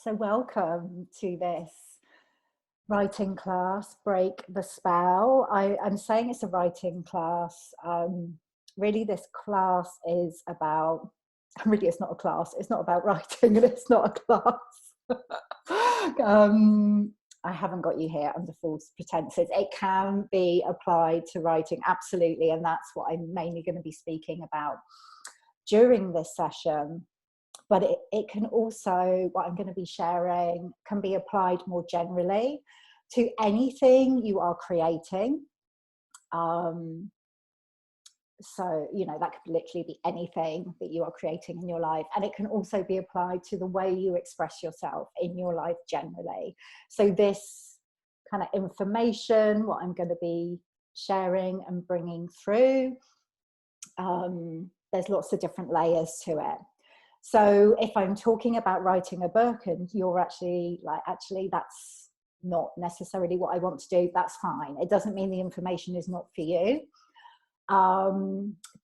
So welcome to this writing class, Break the Spell. I'm saying it's a writing class. Really this class is about, really it's not a class, it's not about writing and it's not a class. I haven't got you here under false pretenses. It can be applied to writing, absolutely, and that's what I'm mainly going to be speaking about during this session. But it can also, what I'm going to be sharing, can be applied more generally to anything you are creating. So, that could literally be anything that you are creating in your life. And it can also be applied to the way you express yourself in your life generally. So this kind of information, what I'm going to be sharing and bringing through, there's lots of different layers to it. So if I'm talking about writing a book and you're actually that's not necessarily what I want to do, that's fine. It doesn't mean the information is not for you.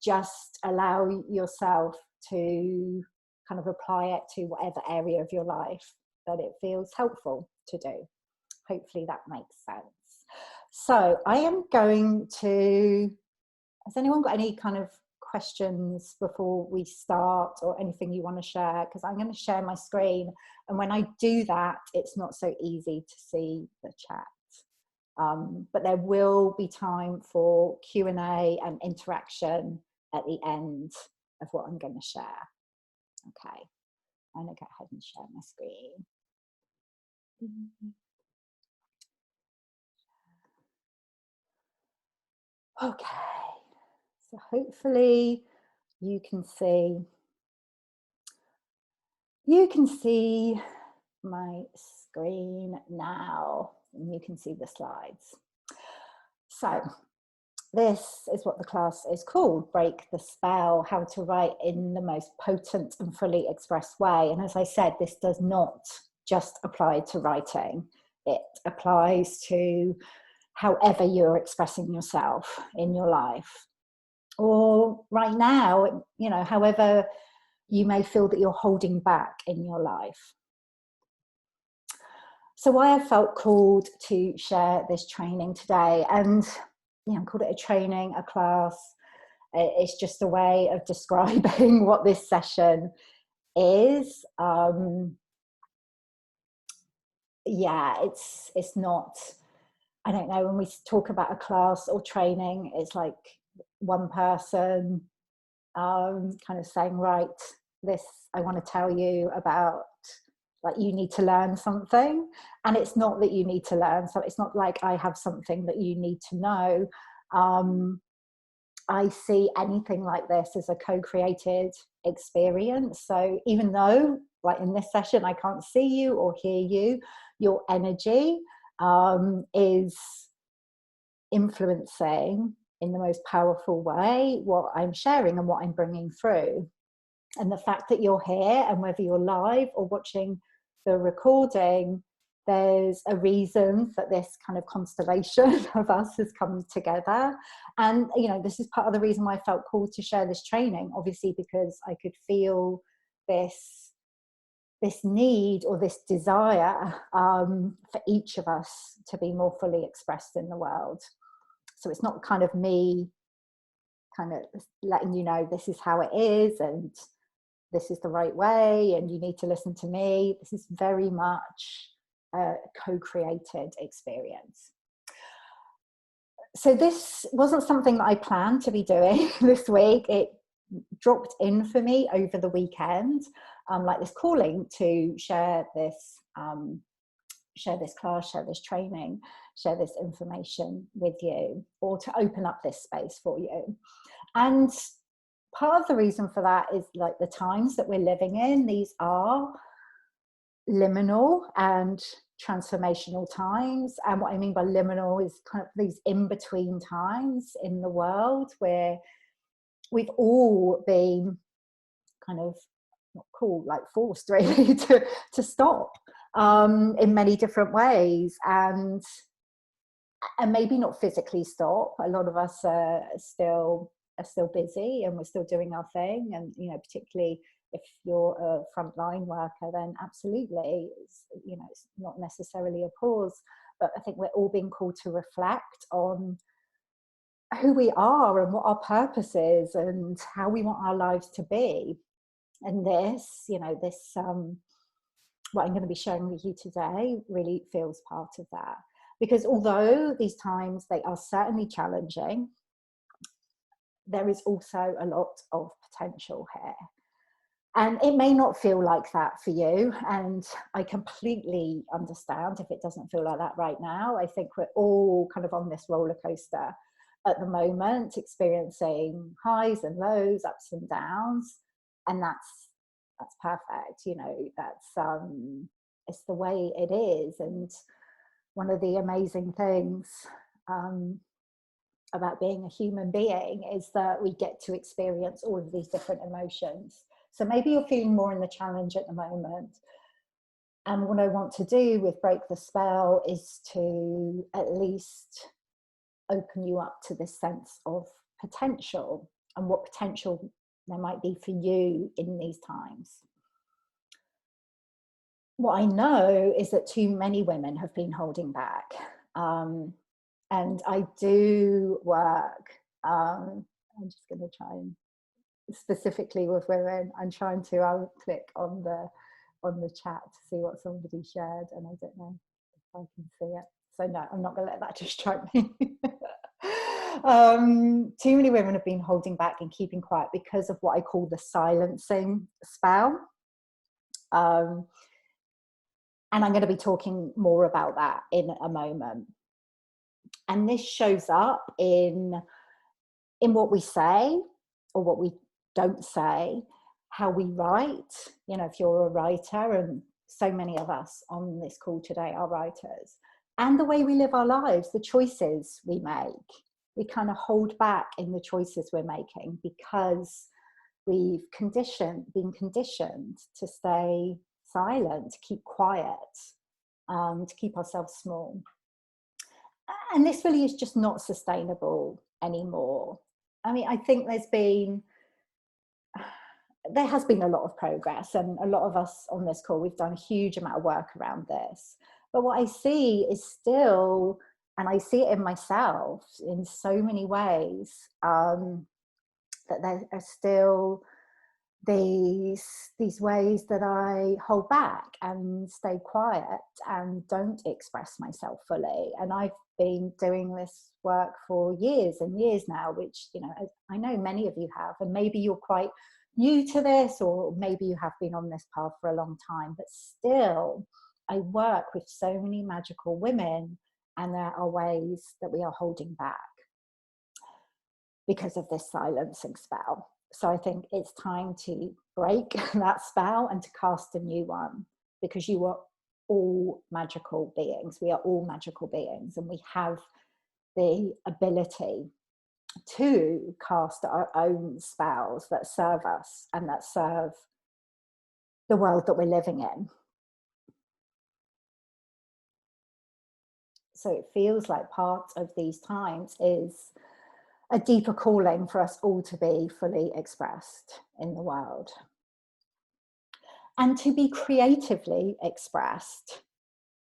Just allow yourself to kind of apply it to whatever area of your life that it feels helpful to do. Hopefully that makes sense. So I am going to, has anyone got any kind of questions before we start or anything you want to share? Because I'm going to share my screen, and when I do that it's not so easy to see the chat, but there will be time for Q&A and interaction at the end of what I'm going to share. Okay, I'm going to go ahead and share my screen. Okay, so hopefully you can see my screen now, and you can see the slides. So this is what the class is called, Break the Spell, how to write in the most potent and fully expressed way. And as I said, this does not just apply to writing. It applies to however you're expressing yourself in your life. Or right now, however you may feel that you're holding back in your life. So why I felt called to share this training today, and I called it a training, a class. It's just a way of describing what this session is. It's not, I don't know, when we talk about a class or training, it's like one person kind of saying, right, this I want to tell you about, like, you need to learn something. And it's not that you need to learn, so it's not like I have something that you need to know. I see anything like this as a co-created experience. So even though, like in this session, I can't see you or hear you, your energy is influencing in the most powerful way what I'm sharing and what I'm bringing through. And the fact that you're here, and whether you're live or watching the recording, there's a reason that this kind of constellation of us has come together. And, this is part of the reason why I felt called to share this training, obviously, because I could feel this need or this desire for each of us to be more fully expressed in the world. So it's not kind of me kind of letting you know this is how it is and this is the right way and you need to listen to me. This is very much a co-created experience. So this wasn't something that I planned to be doing this week. It dropped in for me over the weekend, like this calling to share this class, share this training, share this information with you, or to open up this space for you. And part of the reason for that is like the times that we're living in. These are liminal and transformational times. And what I mean by liminal is kind of these in-between times in the world where we've all been kind of forced really to stop in many different ways, and maybe not physically stop. A lot of us are still busy and we're still doing our thing, and particularly If you're a frontline worker, then absolutely, it's not necessarily a pause, but I think we're all being called to reflect on who we are and what our purpose is and how we want our lives to be. And what I'm going to be sharing with you today really feels part of that. Because although these times, they are certainly challenging, there is also a lot of potential here. And it may not feel like that for you. And I completely understand if it doesn't feel like that right now. I think we're all kind of on this roller coaster at the moment, experiencing highs and lows, ups and downs. And that's perfect. It's the way it is. And one of the amazing things about being a human being is that we get to experience all of these different emotions. So maybe you're feeling more in the challenge at the moment. And what I want to do with Break the Spell is to at least open you up to this sense of potential and what potential there might be for you in these times. What I know is that too many women have been holding back. And I do work, I'm just going to try and specifically with women, I'll click on the chat to see what somebody shared, and I don't know if I can see it. So no, I'm not going to let that distract me. Too many women have been holding back and keeping quiet because of what I call the silencing spell. And I'm going to be talking more about that in a moment. And this shows up in what we say or what we don't say, how we write. If you're a writer, and so many of us on this call today are writers, and the way we live our lives, the choices we make. We kind of hold back in the choices we're making because we've been conditioned to stay silent, to keep quiet, to keep ourselves small. And this really is just not sustainable anymore. I mean, I think there has been a lot of progress, and a lot of us on this call, we've done a huge amount of work around this. But what I see is still, and I see it in myself in so many ways, that there are still these ways that I hold back and stay quiet and don't express myself fully. And I've been doing this work for years and years now, which, I know many of you have, and maybe you're quite new to this, or maybe you have been on this path for a long time, but still I work with so many magical women, and there are ways that we are holding back because of this silencing spell. So I think it's time to break that spell and to cast a new one, because you are all magical beings. We are all magical beings, and we have the ability to cast our own spells that serve us and that serve the world that we're living in. So it feels like part of these times is a deeper calling for us all to be fully expressed in the world. And to be creatively expressed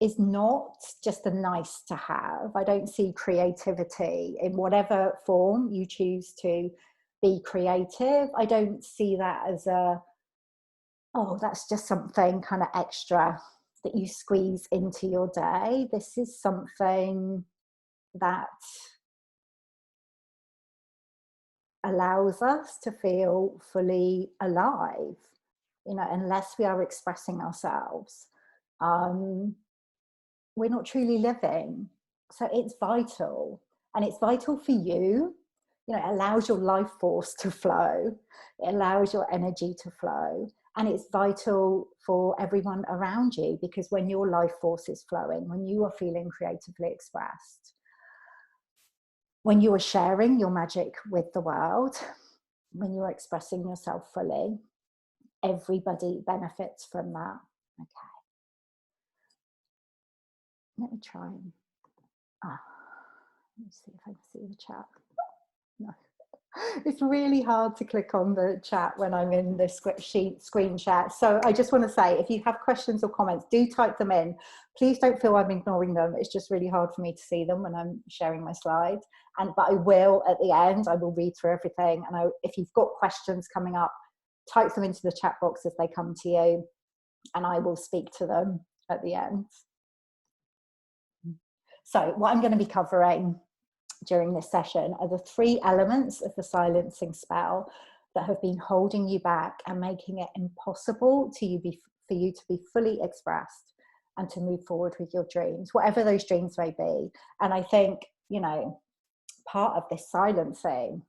is not just a nice to have. I don't see creativity in whatever form you choose to be creative. I don't see that as that's just something kind of extra that you squeeze into your day. This is something that allows us to feel fully alive, unless we are expressing ourselves. We're not truly living. So it's vital, and it's vital for you. It allows your life force to flow. It allows your energy to flow. And it's vital for everyone around you, because when your life force is flowing, when you are feeling creatively expressed, when you are sharing your magic with the world, when you are expressing yourself fully, everybody benefits from that. Okay. Let me try and, let me see if I can see the chat. No. It's really hard to click on the chat when I'm in the screen chat. So I just want to say, if you have questions or comments, do type them in. Please don't feel I'm ignoring them. It's just really hard for me to see them when I'm sharing my slides. But I will, at the end, I will read through everything. And if you've got questions coming up, type them into the chat box as they come to you, and I will speak to them at the end. So what I'm going to be covering during this session are the 3 elements of the silencing spell that have been holding you back and making it impossible for you to be fully expressed and to move forward with your dreams, whatever those dreams may be. And I think, you know, part of this silencing,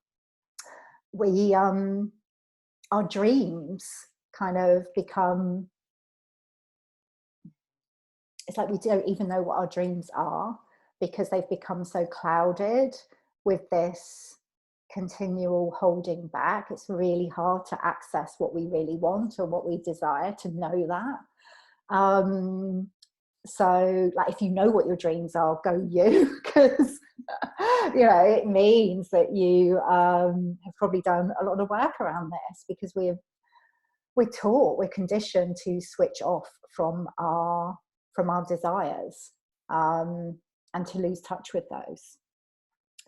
our dreams kind of become, it's like we don't even know what our dreams are, because they've become so clouded with this continual holding back. It's really hard to access what we really want or what we desire, to know that. So like, if you know what your dreams are, go you, because you know, it means that you have probably done a lot of work around this, because we're conditioned to switch off from our desires, and to lose touch with those.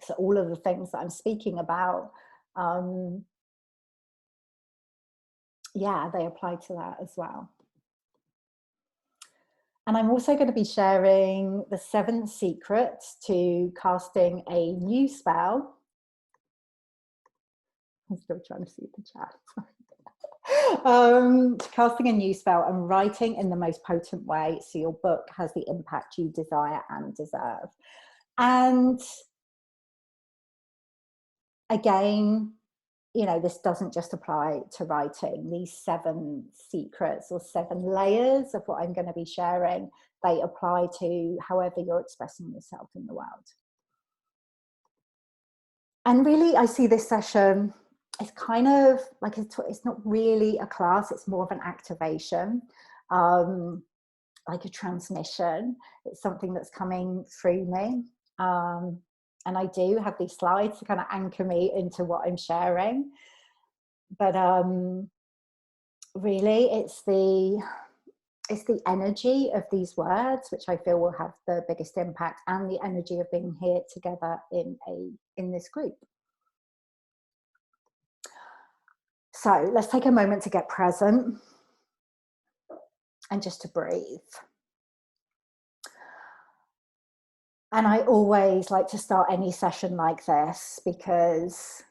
So all of the things that I'm speaking about, yeah, they apply to that as well. And I'm also going to be sharing the 7 secrets to casting a new spell. I'm still trying to see the chat. Casting a new spell and writing in the most potent way, so your book has the impact you desire and deserve. And again, you know, this doesn't just apply to writing. These 7 secrets or 7 layers of what I'm going to be sharing, they apply to however you're expressing yourself in the world. And really, I see this session, it's kind of like, it's not really a class, it's more of an activation, like a transmission. It's something that's coming through me. And I do have these slides to kind of anchor me into what I'm sharing. But really, it's the energy of these words which I feel will have the biggest impact, and the energy of being here together in this group. So let's take a moment to get present and just to breathe. And I always like to start any session like this, because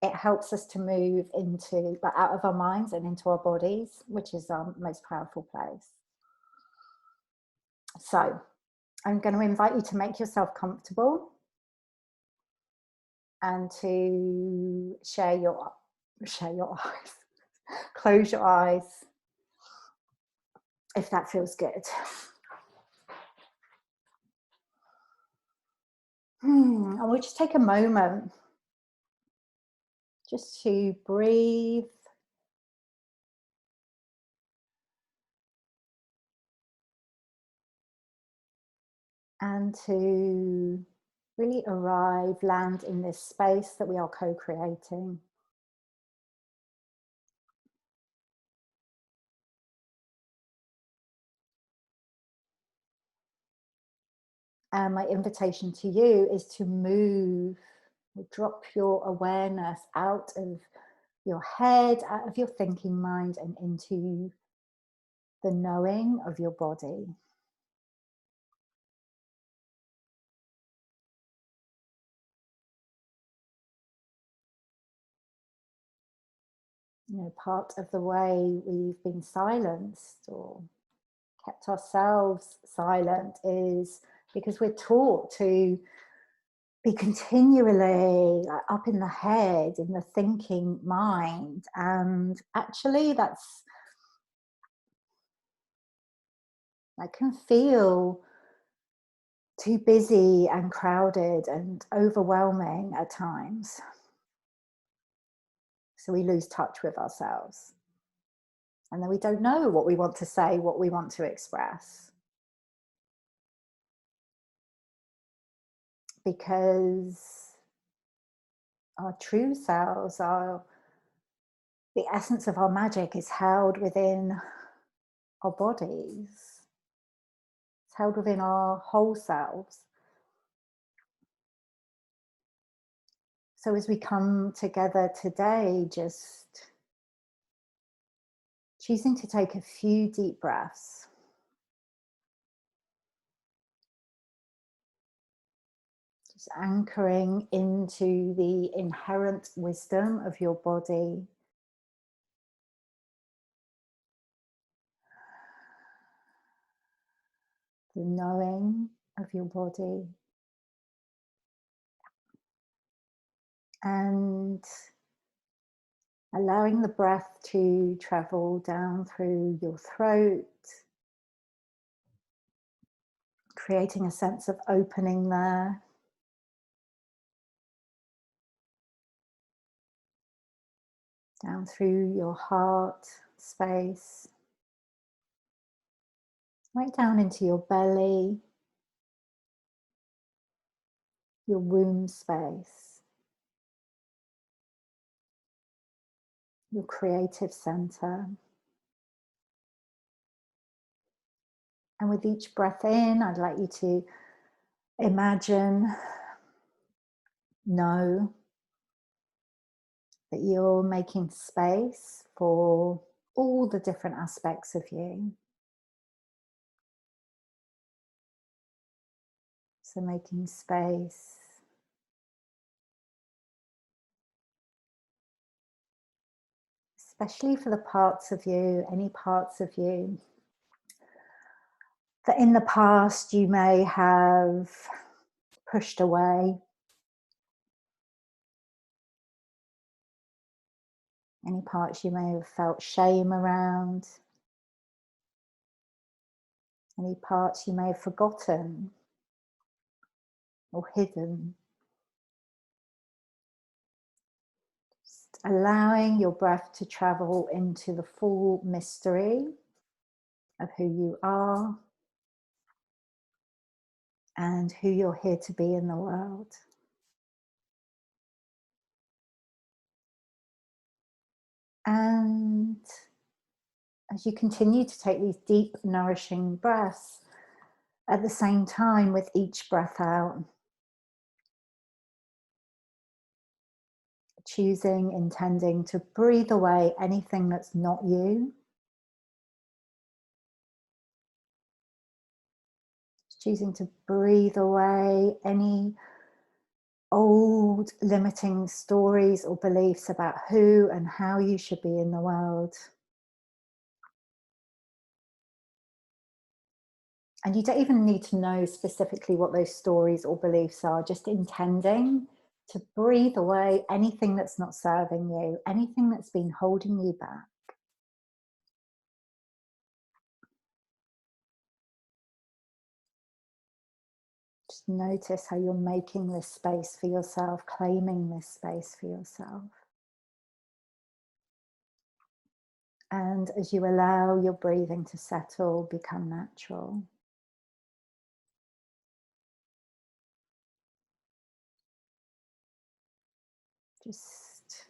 it helps us to move into, like, out of our minds and into our bodies, which is our most powerful place. So I'm going to invite you to make yourself comfortable and to share your eyes. Close your eyes if that feels good. And we'll just take a moment just to breathe and to really land in this space that we are co-creating. And my invitation to you is to move, drop your awareness out of your head, out of your thinking mind, and into the knowing of your body. You know, part of the way we've been silenced or kept ourselves silent is because we're taught to be continually up in the head, in the thinking mind. And actually that can feel too busy and crowded and overwhelming at times. So we lose touch with ourselves. And then we don't know what we want to say, what we want to express. Because our true selves, the essence of our magic is held within our bodies. It's held within our whole selves. So as we come together today, just choosing to take a few deep breaths. Just anchoring into the inherent wisdom of your body. The knowing of your body. And allowing the breath to travel down through your throat, creating a sense of opening there. Down through your heart space, right down into your belly, your womb space, your creative center. And with each breath in, I'd like you to imagine, know that you're making space for all the different aspects of you. So making space especially for the parts of you, any parts of you that in the past you may have pushed away, any parts you may have felt shame around, any parts you may have forgotten or hidden. Just allowing your breath to travel into the full mystery of who you are and who you're here to be in the world. And as you continue to take these deep, nourishing breaths, at the same time with each breath out, choosing, intending to breathe away anything that's not you. Choosing to breathe away any old limiting stories or beliefs about who and how you should be in the world. And you don't even need to know specifically what those stories or beliefs are, just intending to breathe away anything that's not serving you, anything that's been holding you back. Just notice how you're making this space for yourself, claiming this space for yourself. And as you allow your breathing to settle, become natural. Just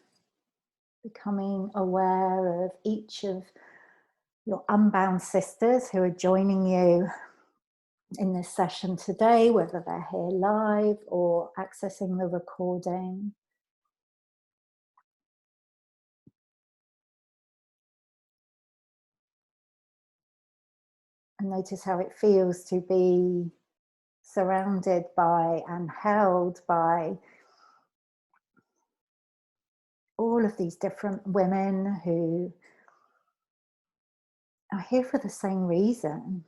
becoming aware of each of your unbound sisters who are joining you in this session today, whether they're here live or accessing the recording. And notice how it feels to be surrounded by and held by all of these different women who are here for the same reason.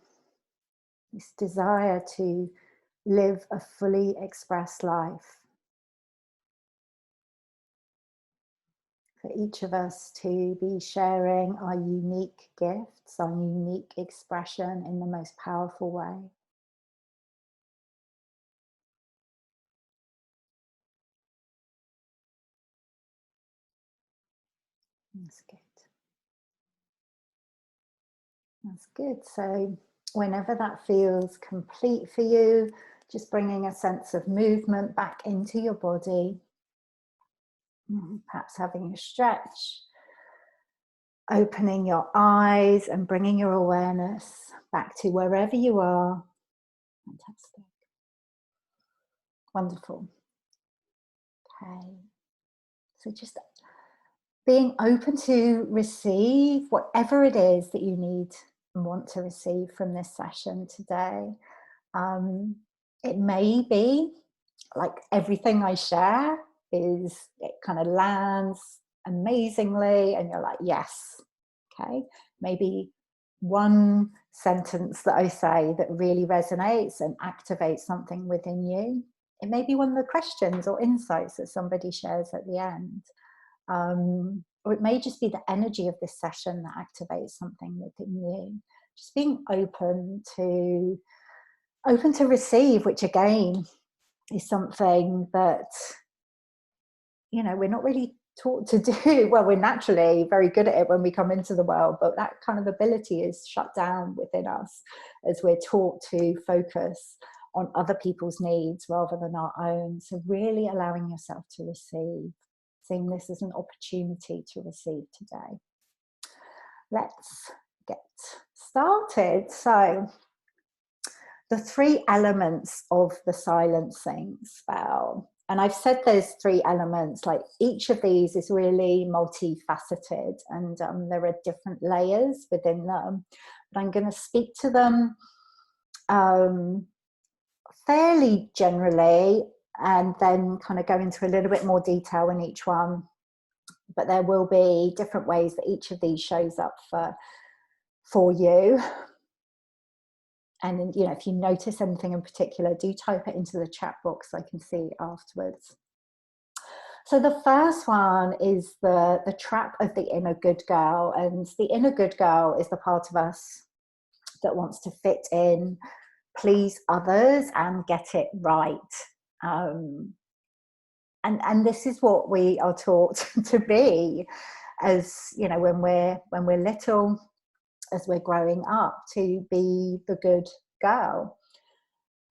This desire to live a fully expressed life. For each of us to be sharing our unique gifts, our unique expression in the most powerful way. That's good. That's good. So whenever that feels complete for you, just bringing a sense of movement back into your body. Perhaps having a stretch, opening your eyes and bringing your awareness back to wherever you are. Fantastic. Wonderful. Okay. So just being open to receive whatever it is that you need and want to receive from this session today. It may be like everything I share it kind of lands amazingly and you're like, yes. Okay. Maybe one sentence that I say that really resonates and activates something within you. It may be one of the questions or insights that somebody shares at the end. Or it may just be the energy of this session that activates something within you. Just being open to receive, which again is something that, you know, we're not really taught to do. Well, we're naturally very good at it when we come into the world, but that kind of ability is shut down within us as we're taught to focus on other people's needs rather than our own. So really allowing yourself to receive, seeing this as an opportunity to receive today. Let's get started. So the 3 elements of the silencing spell. And I've said there's 3 elements, like each of these is really multifaceted and there are different layers within them. But I'm going to speak to them fairly generally and then kind of go into a little bit more detail in each one. But there will be different ways that each of these shows up for you. And, you know, if you notice anything in particular, do type it into the chat box so I can see afterwards. So the first one is the trap of the inner good girl. And the inner good girl is the part of us that wants to fit in, please others, and get it right. And this is what we are taught to be, as you know, when we're little, as we're growing up, to be the good girl.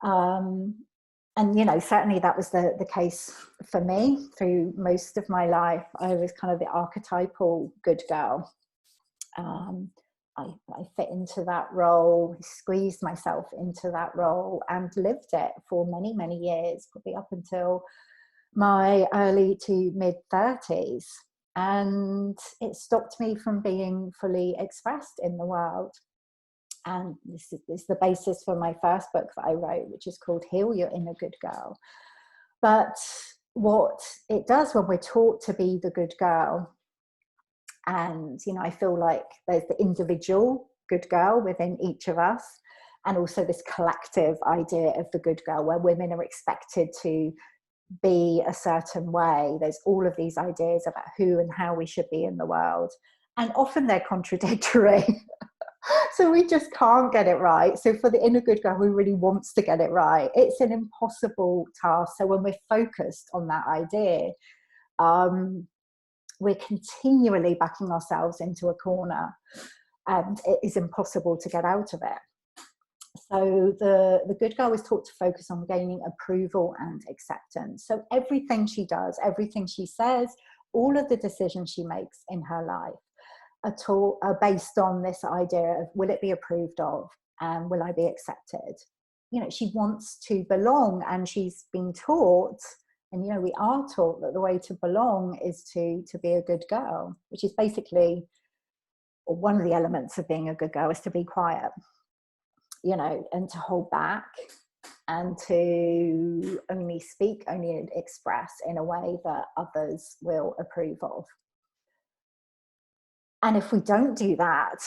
And, you know, certainly that was the case for me through most of my life. I was kind of the archetypal good girl. I fit into that role, squeezed myself into that role and lived it for many, many years, probably up until my early to mid 30s. And it stopped me from being fully expressed in the world. And this is the basis for my first book that I wrote, which is called Heal Your Inner Good Girl. But what it does when we're taught to be the good girl, and, you know, I feel like there's the individual good girl within each of us, and also this collective idea of the good girl, where women are expected to be a certain way. There's all of these ideas about who and how we should be in the world, and often they're contradictory. So we just can't get it right. So for the inner good girl who really wants to get it right, it's an impossible task. So when we're focused on that idea, we're continually backing ourselves into a corner, and it is impossible to get out of it. So the good girl is taught to focus on gaining approval and acceptance. So everything she does, everything she says, all of the decisions she makes in her life are based on this idea of, will it be approved of, and will I be accepted? You know, she wants to belong, and she's been taught, and, you know, we are taught that the way to belong is to be a good girl, which is basically, or one of the elements of being a good girl is to be quiet, you know, and to hold back, and to only speak, only express in a way that others will approve of. And if we don't do that,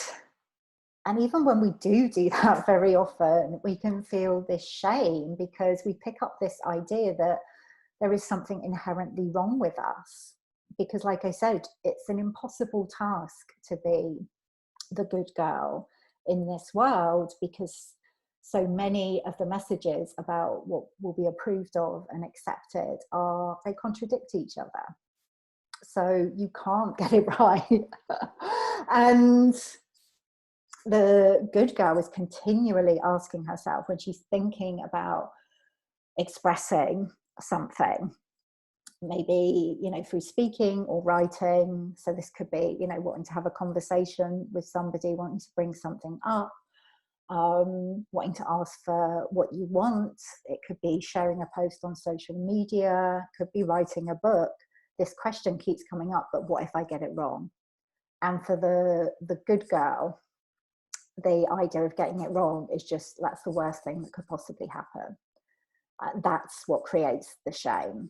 and even when we do that very often, we can feel this shame because we pick up this idea that there is something inherently wrong with us. Because, like I said, it's an impossible task to be the good girl in this world, because so many of the messages about what will be approved of and accepted they contradict each other. So you can't get it right. And the good girl is continually asking herself, when she's thinking about expressing something, maybe, you know, through speaking or writing. So this could be, you know, wanting to have a conversation with somebody, wanting to bring something up, wanting to ask for what you want. It could be sharing a post on social media, could be writing a book. This question keeps coming up, but what if I get it wrong? And for the good girl, the idea of getting it wrong is just, that's the worst thing that could possibly happen. That's what creates the shame.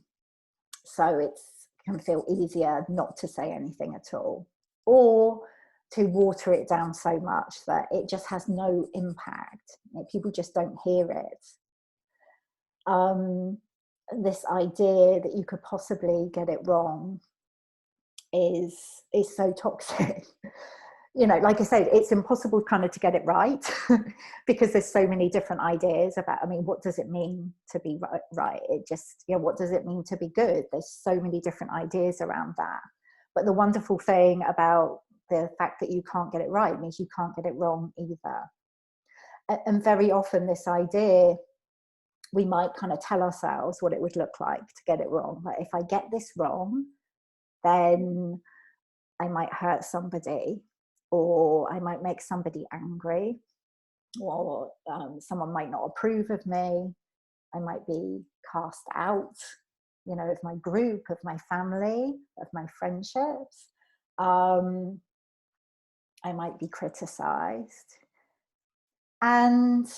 So it can feel easier not to say anything at all, or to water it down so much that it just has no impact. You know, people just don't hear it. This idea that you could possibly get it wrong is so toxic. You know, like I said, it's impossible kind of to get it right because there's so many different ideas about, I mean, what does it mean to be right? It just, you know, what does it mean to be good? There's so many different ideas around that. But the wonderful thing about the fact that you can't get it right means you can't get it wrong either. And very often this idea, we might kind of tell ourselves what it would look like to get it wrong. Like, if I get this wrong, then I might hurt somebody, or I might make somebody angry, or someone might not approve of me. I might be cast out, you know, of my group, of my family, of my friendships. I might be criticized. And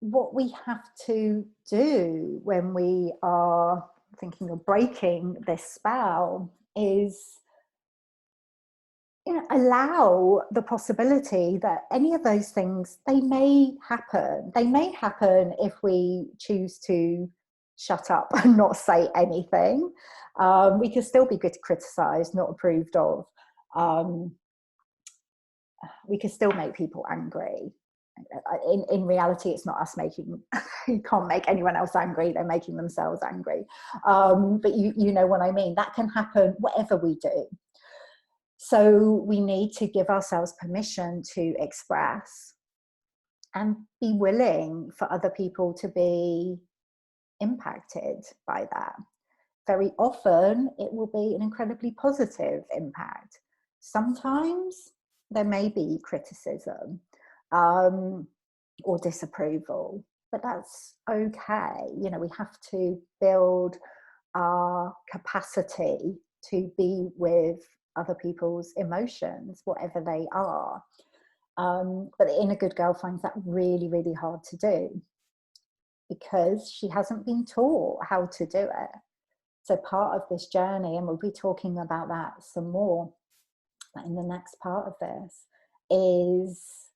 what we have to do when we are thinking of breaking this spell is, you know, allow the possibility that any of those things, they may happen. They may happen if we choose to shut up and not say anything. We can still be good criticized, not approved of. We can still make people angry. In reality, it's not us making, you can't make anyone else angry, they're making themselves angry. But you know what I mean? That can happen whatever we do. So we need to give ourselves permission to express and be willing for other people to be impacted by that. Very often, it will be an incredibly positive impact. Sometimes there may be criticism or disapproval, but that's okay. You know, we have to build our capacity to be with other people's emotions, whatever they are. But the inner good girl finds that really, really hard to do because she hasn't been taught how to do it. So part of this journey, and we'll be talking about that some more in the next part of this, is,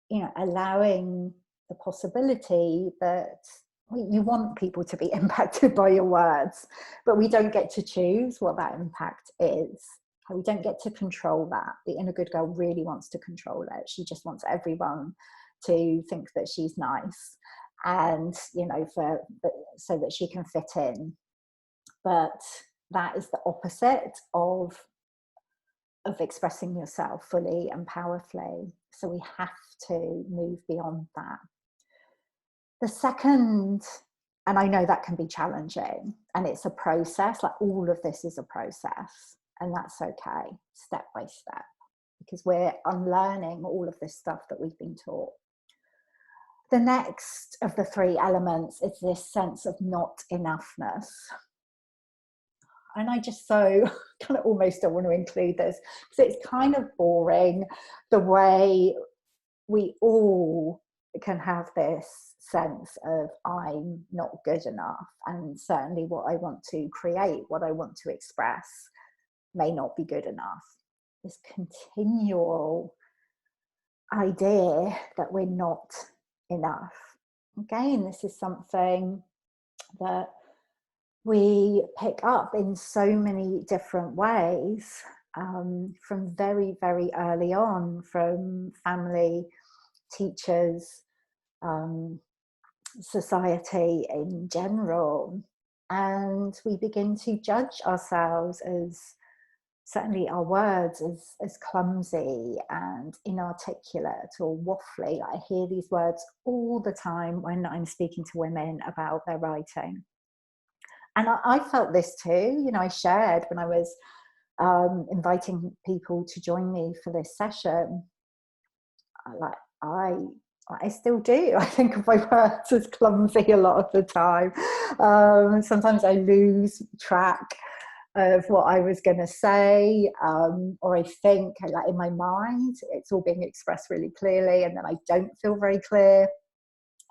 you know, allowing the possibility that you want people to be impacted by your words, but we don't get to choose what that impact is. We don't get to control that. The inner good girl really wants to control it. She just wants everyone to think that she's nice, and, you know, so that she can fit in. But that is the opposite of expressing yourself fully and powerfully. So we have to move beyond that. The second, and I know that can be challenging, and it's a process, like all of this is a process, and that's okay, step by step, because we're unlearning all of this stuff that we've been taught. The next of the three elements is this sense of not enoughness. And I just so kind of almost don't want to include this because it's kind of boring the way we all can have this sense of I'm not good enough, and certainly what I want to create, what I want to express may not be good enough. This continual idea that we're not enough. Again, this is something that we pick up in so many different ways, from very, very early on, from family, teachers, society in general. And we begin to judge ourselves, as certainly our words, as clumsy and inarticulate or waffly. I hear these words all the time when I'm speaking to women about their writing. And I felt this too. I shared when I was inviting people to join me for this session. Like I still do. I think of my words as clumsy a lot of the time. Sometimes I lose track of what I was going to say, or I think, like, in my mind it's all being expressed really clearly, and then I don't feel very clear,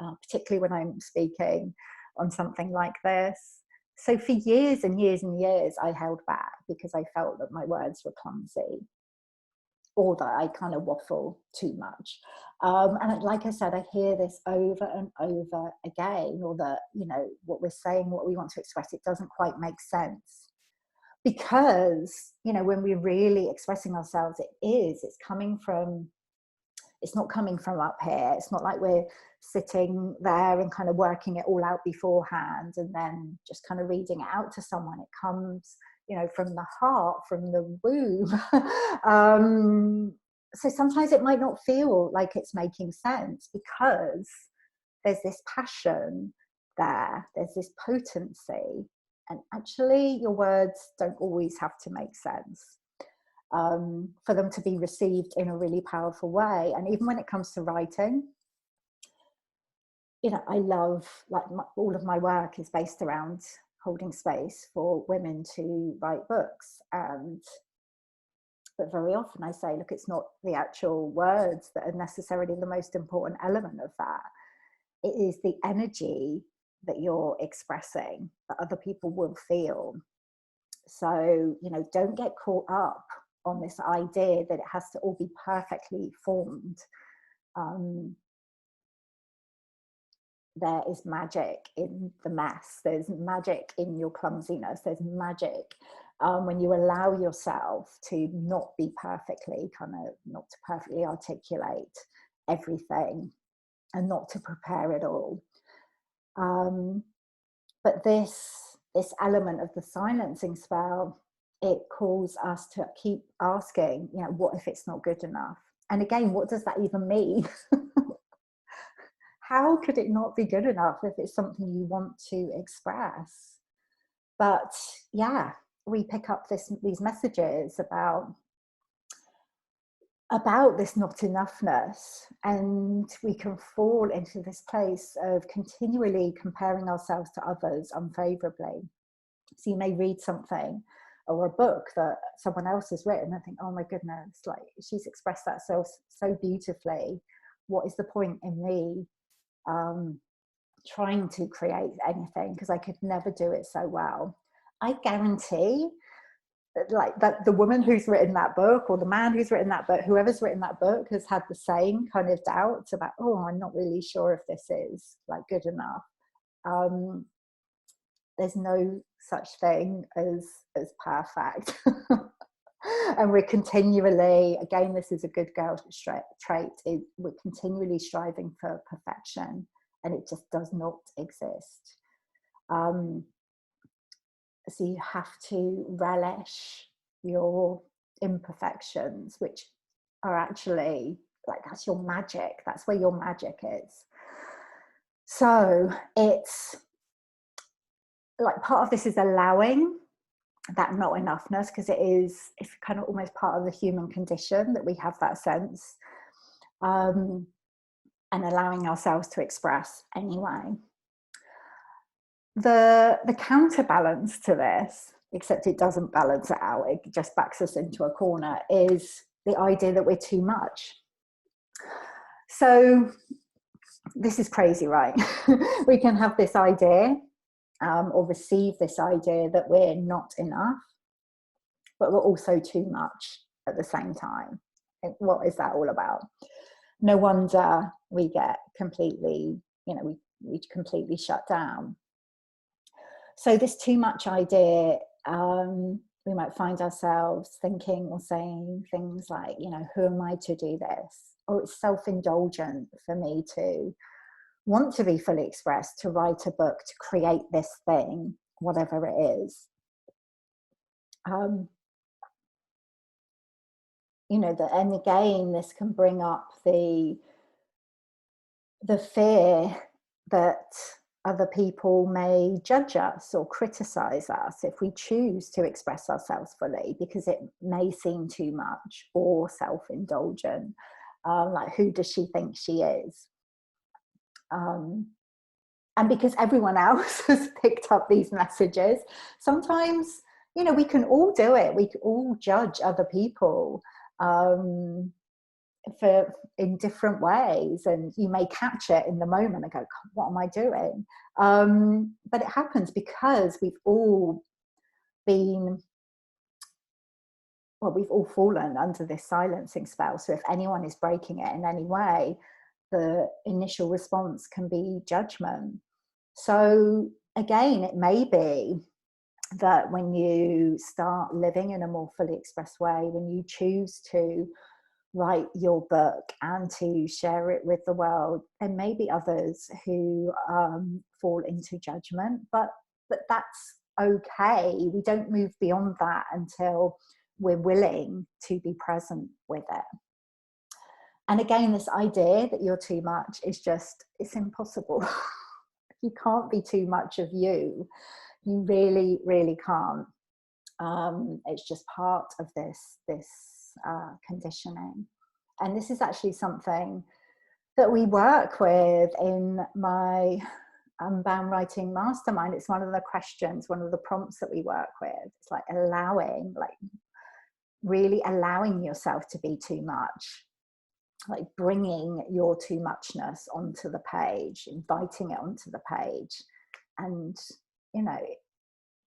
particularly when I'm speaking on something like this. So for years and years and years I held back because I felt that my words were clumsy, or that I kind of waffle too much. And like I said, I hear this over and over again, or that, what we're saying, what we want to express, it doesn't quite make sense. Because, when we're really expressing ourselves, it's not coming from up here. It's not like we're sitting there and kind of working it all out beforehand and then just kind of reading it out to someone. It comes, from the heart, from the womb. So sometimes it might not feel like it's making sense because there's this passion there's this potency, and actually your words don't always have to make sense for them to be received in a really powerful way. And even when it comes to writing, I love, like, all of my work is based around holding space for women to write books. But very often I say, look, it's not the actual words that are necessarily the most important element of that. It is the energy that you're expressing that other people will feel. So, don't get caught up on this idea that it has to all be perfectly formed. There is magic in the mess. There's magic in your clumsiness. There's magic when you allow yourself to not be perfectly, not to perfectly articulate everything and not to prepare it all. But this element of the silencing spell, it calls us to keep asking, what if it's not good enough? And again, what does that even mean? How could it not be good enough if it's something you want to express? But yeah, we pick up these messages about this not enoughness, and we can fall into this place of continually comparing ourselves to others unfavorably. So you may read something or a book that someone else has written and think, oh my goodness, like, she's expressed that so beautifully. What is the point in me trying to create anything, because I could never do it so well? I guarantee that the woman who's written that book, or the man who's written that book, whoever's written that book, has had the same kind of doubts about, oh, I'm not really sure if this is, like, good enough. There's no such thing as perfect. And we're continually, again, this is a good girl trait, we're continually striving for perfection, and it just does not exist. So you have to relish your imperfections, which are actually, like, that's your magic. That's where your magic is. So it's like, part of this is allowing that not enoughness, because it's kind of almost part of the human condition that we have that sense, and allowing ourselves to express anyway. The counterbalance to this, except it doesn't balance it out, it just backs us into a corner, is the idea that we're too much. So this is crazy, right? We can have this idea or receive this idea that we're not enough, but we're also too much at the same time. What is that all about? No wonder we get completely, we completely shut down. So this too much idea, we might find ourselves thinking or saying things like, who am I to do this? Or it's self-indulgent for me to want to be fully expressed, to write a book, to create this thing, whatever it is. And again, this can bring up the fear that other people may judge us or criticize us if we choose to express ourselves fully, because it may seem too much or self-indulgent. Like, who does she think she is? And because everyone else has picked up these messages, sometimes, you know, we can all do it. We can all judge other people in different ways, and you may catch it in the moment and go, what am I doing? But it happens because we've all been, well, we've all fallen under this silencing spell. So if anyone is breaking it in any way, the initial response can be judgment. So again, it may be that when you start living in a more fully expressed way, when you choose to write your book and to share it with the world, there may be others who fall into judgment, but that's okay. We don't move beyond that until we're willing to be present with it. And again, this idea that you're too much is just, it's impossible. You can't be too much of you. You really, really can't. It's just part of this conditioning. And this is actually something that we work with in my Unbound Writing Mastermind. It's one of the questions, one of the prompts that we work with. It's like allowing, like really allowing yourself to be too much, like bringing your too muchness onto the page, inviting it onto the page, and, you know,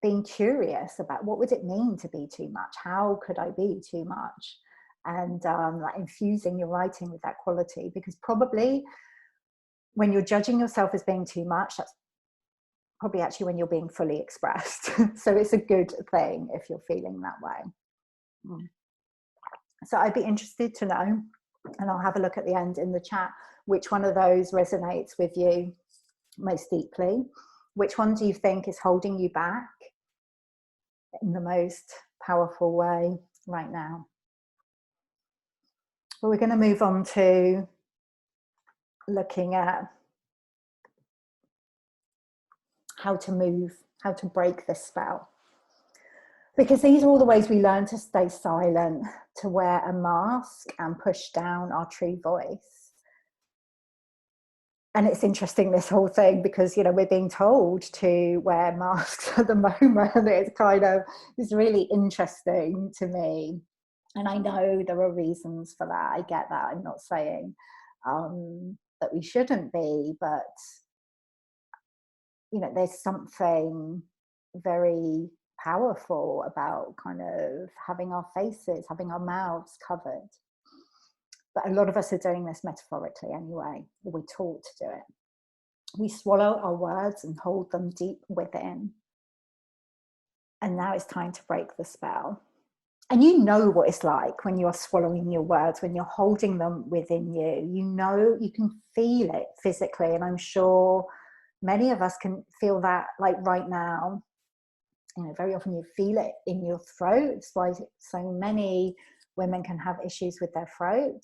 being curious about what would it mean to be too much? How could I be too much? And like infusing your writing with that quality, because probably when you're judging yourself as being too much, that's probably actually when you're being fully expressed. So it's a good thing if you're feeling that way. So I'd be interested to know, and I'll have a look at the end in the chat, which one of those resonates with you most deeply. Which one do you think is holding you back in the most powerful way right now? Well, we're going to move on to looking at how to break this spell. Because these are all the ways we learn to stay silent, to wear a mask and push down our true voice. And it's interesting, this whole thing, because, you know, we're being told to wear masks at the moment. It's really interesting to me. And I know there are reasons for that. I get that. I'm not saying that we shouldn't be, but, you know, there's something very powerful about kind of having our faces, having our mouths covered. But a lot of us are doing this metaphorically anyway. We're taught to do it. We swallow our words and hold them deep within. And now it's time to break the spell. And you know what it's like when you're swallowing your words, when you're holding them within you. You know, you can feel it physically. And I'm sure many of us can feel that, like right now. You know, very often you feel it in your throat. It's why so many women can have issues with their throat,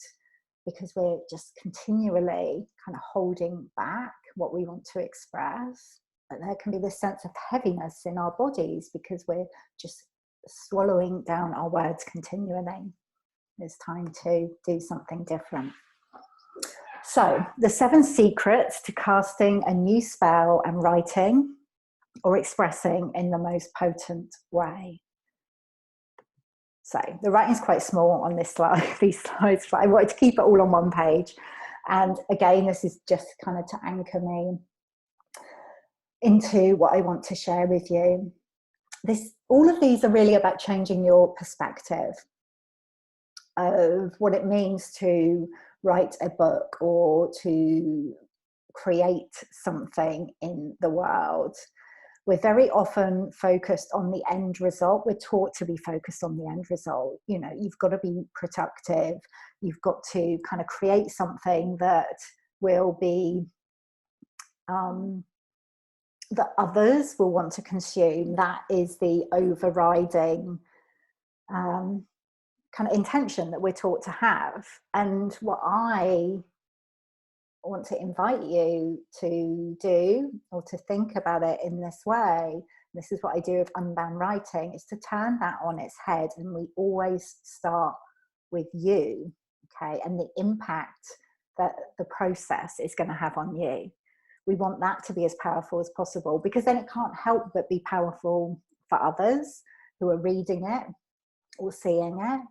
because we're just continually kind of holding back what we want to express. But there can be this sense of heaviness in our bodies because we're just swallowing down our words continually. It's time to do something different. So, the 7 secrets to casting a new spell and writing or expressing in the most potent way. So the writing's quite small on this slide, these slides, but I wanted to keep it all on one page. And again, this is just kind of to anchor me into what I want to share with you. All of these are really about changing your perspective of what it means to write a book or to create something in the world. We're very often focused on the end result. We're taught to be focused on the end result. You know, you've got to be productive. You've got to kind of create something that will be, that others will want to consume. That is the overriding kind of intention that we're taught to have. And what I want to invite you to do, or to think about it in this way. This is what I do with Unbound Writing, is to turn that on its head. And we always start with you, okay, and the impact that the process is going to have on you. We want that to be as powerful as possible, because then it can't help but be powerful for others who are reading it or seeing it.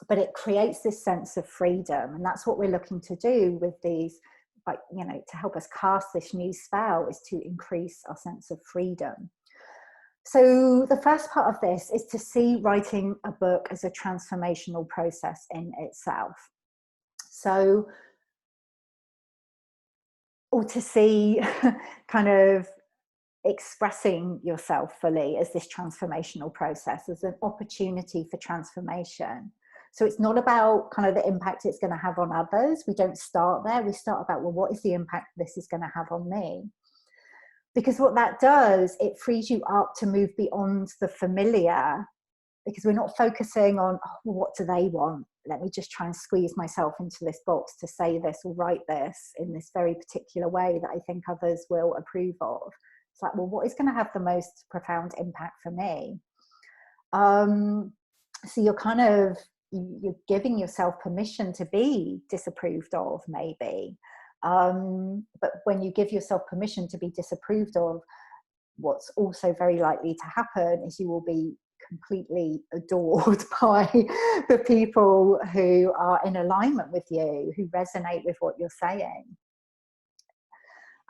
But it creates this sense of freedom, and that's what we're looking to do with these, like, you know, to help us cast this new spell, is to increase our sense of freedom. So the first part of this is to see writing a book as a transformational process in itself. So, or to see kind of expressing yourself fully as this transformational process, as an opportunity for transformation. So it's not about kind of the impact it's going to have on others. We don't start there. We start about, well, what is the impact this is going to have on me? Because what that does, it frees you up to move beyond the familiar, because we're not focusing on, oh, well, what do they want? Let me just try and squeeze myself into this box to say this or write this in this very particular way that I think others will approve of. It's like, well, what is going to have the most profound impact for me? So you're kind of, you're giving yourself permission to be disapproved of, maybe. But when you give yourself permission to be disapproved of, what's also very likely to happen is you will be completely adored by the people who are in alignment with you, who resonate with what you're saying.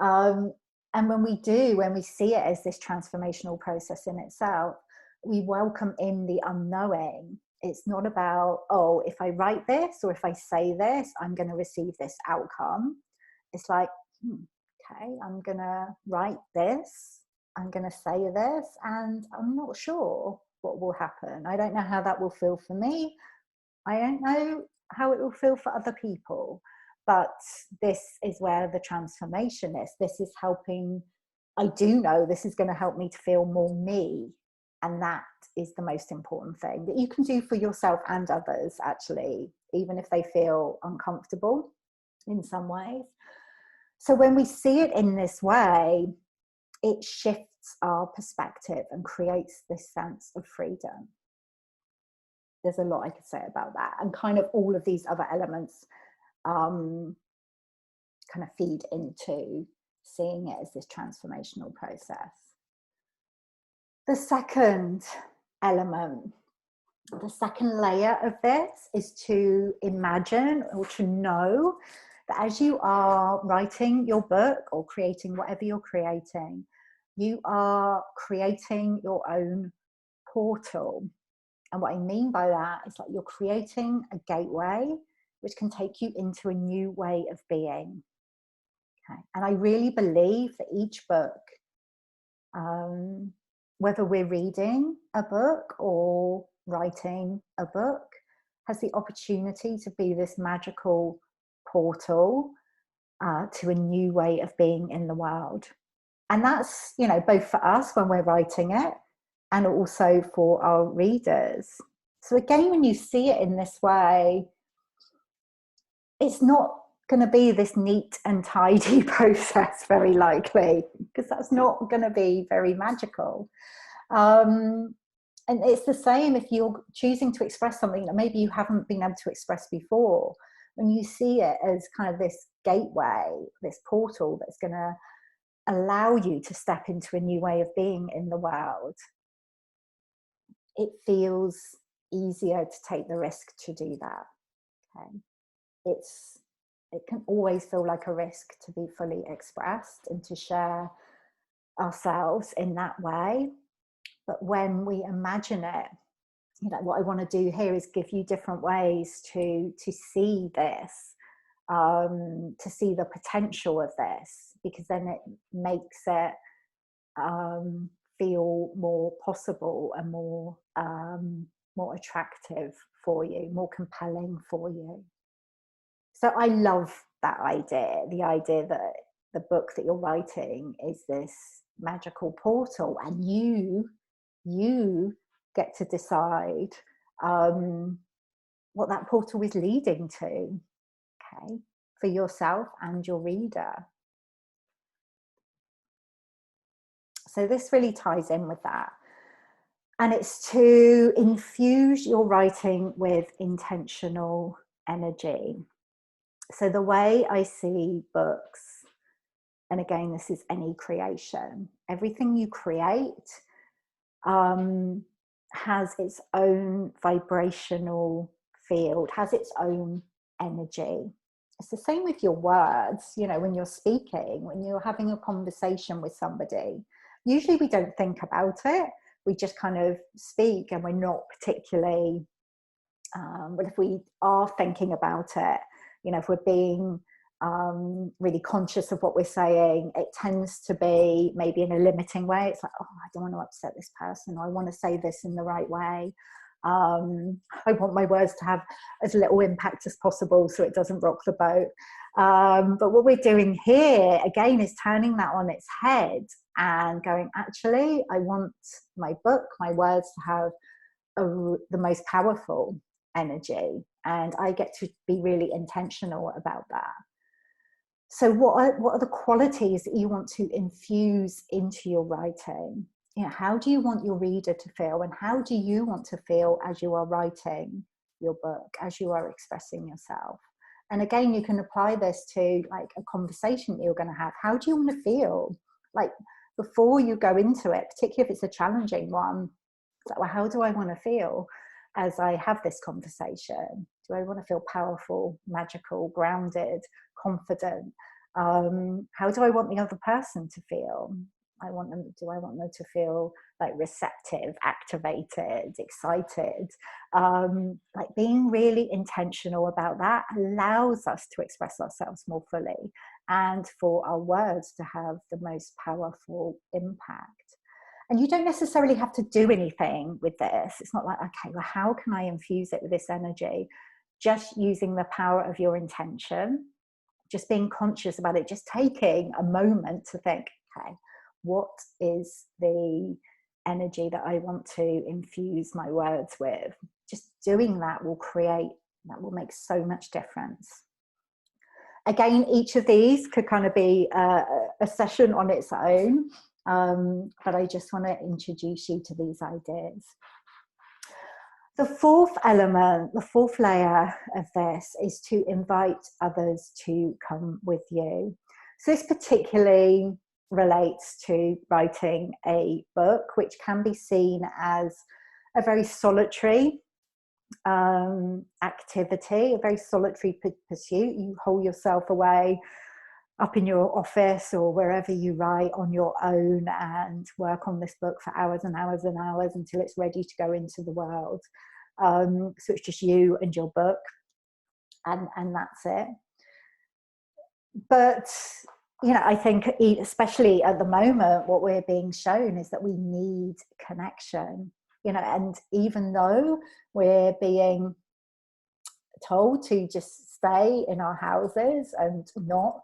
And when we see it as this transformational process in itself, we welcome in the unknowing. It's not about, oh, if I write this or if I say this, I'm going to receive this outcome. It's like, okay, I'm going to write this, I'm going to say this, and I'm not sure what will happen. I don't know how that will feel for me. I don't know how it will feel for other people. But this is where the transformation is. This is helping. I do know this is going to help me to feel more me. And that is the most important thing that you can do for yourself and others, actually, even if they feel uncomfortable in some ways. So when we see it in this way, it shifts our perspective and creates this sense of freedom. There's a lot I could say about that. And kind of all of these other elements kind of feed into seeing it as this transformational process. The second element, the second layer of this, is to imagine or to know that as you are writing your book or creating whatever you're creating, you are creating your own portal. And what I mean by that is, like, you're creating a gateway which can take you into a new way of being. Okay. And I really believe that each book, whether we're reading a book or writing a book, has the opportunity to be this magical portal to a new way of being in the world. And that's, you know, both for us when we're writing it and also for our readers. So again, when you see it in this way, it's not going to be this neat and tidy process, very likely, because that's not going to be very magical. And it's the same if you're choosing to express something that maybe you haven't been able to express before. When you see it as kind of this gateway, this portal that's going to allow you to step into a new way of being in the world, it feels easier to take the risk to do that. Okay. It can always feel like a risk to be fully expressed and to share ourselves in that way. But when we imagine it, you know, what I want to do here is give you different ways to see this, to see the potential of this, because then it makes it feel more possible and more attractive for you, more compelling for you. So I love that idea, the idea that the book that you're writing is this magical portal, and you get to decide what that portal is leading to. Okay. for yourself and your reader. So this really ties in with that. And it's to infuse your writing with intentional energy. So the way I see books, and again, this is any creation, everything you create has its own vibrational field, has its own energy. It's the same with your words, you know, when you're speaking, when you're having a conversation with somebody. Usually we don't think about it. We just kind of speak and we're not particularly, but if we are thinking about it, you know, if we're being really conscious of what we're saying, it tends to be maybe in a limiting way. It's like, oh, I don't want to upset this person. I want to say this in the right way. I want my words to have as little impact as possible so it doesn't rock the boat. But what we're doing here, again, is turning that on its head and going, actually, I want my book, my words to have the most powerful energy. And I get to be really intentional about that. So what are the qualities that you want to infuse into your writing? You know, how do you want your reader to feel, and how do you want to feel as you are writing your book, as you are expressing yourself? And again, you can apply this to like a conversation that you're going to have. How do you want to feel? Like before you go into it, particularly if it's a challenging one, it's like, well, how do I want to feel as I have this conversation? Do I want to feel powerful, magical, grounded, confident? How do I want the other person to feel? Do I want them to feel like receptive, activated, excited? Like being really intentional about that allows us to express ourselves more fully and for our words to have the most powerful impact. And you don't necessarily have to do anything with this. It's not like, okay, well, how can I infuse it with this energy? Just using the power of your intention, just being conscious about it, just taking a moment to think, okay, what is the energy that I want to infuse my words with? Just doing that will make so much difference. Again, each of these could kind of be a session on its own. But I just want to introduce you to these ideas. The fourth element, the fourth layer of this is to invite others to come with you. So this particularly relates to writing a book, which can be seen as a very solitary activity, a very solitary pursuit. You hole yourself away up in your office or wherever you write on your own and work on this book for hours and hours and hours until it's ready to go into the world. So it's just you and your book, and that's it. But, you know, I think especially at the moment, what we're being shown is that we need connection, you know, and even though we're being told to just stay in our houses and not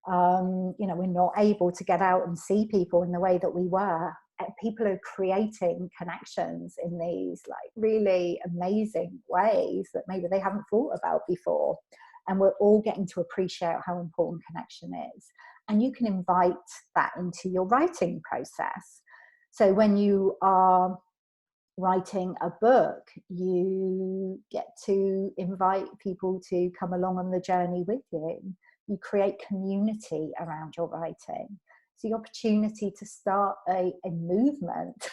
you know, we're not able to get out and see people in the way that we were. People are creating connections in these like really amazing ways that maybe they haven't thought about before. And we're all getting to appreciate how important connection is. And you can invite that into your writing process. So when you are writing a book, you get to invite people to come along on the journey with you. You create community around your writing. It's the opportunity to start a movement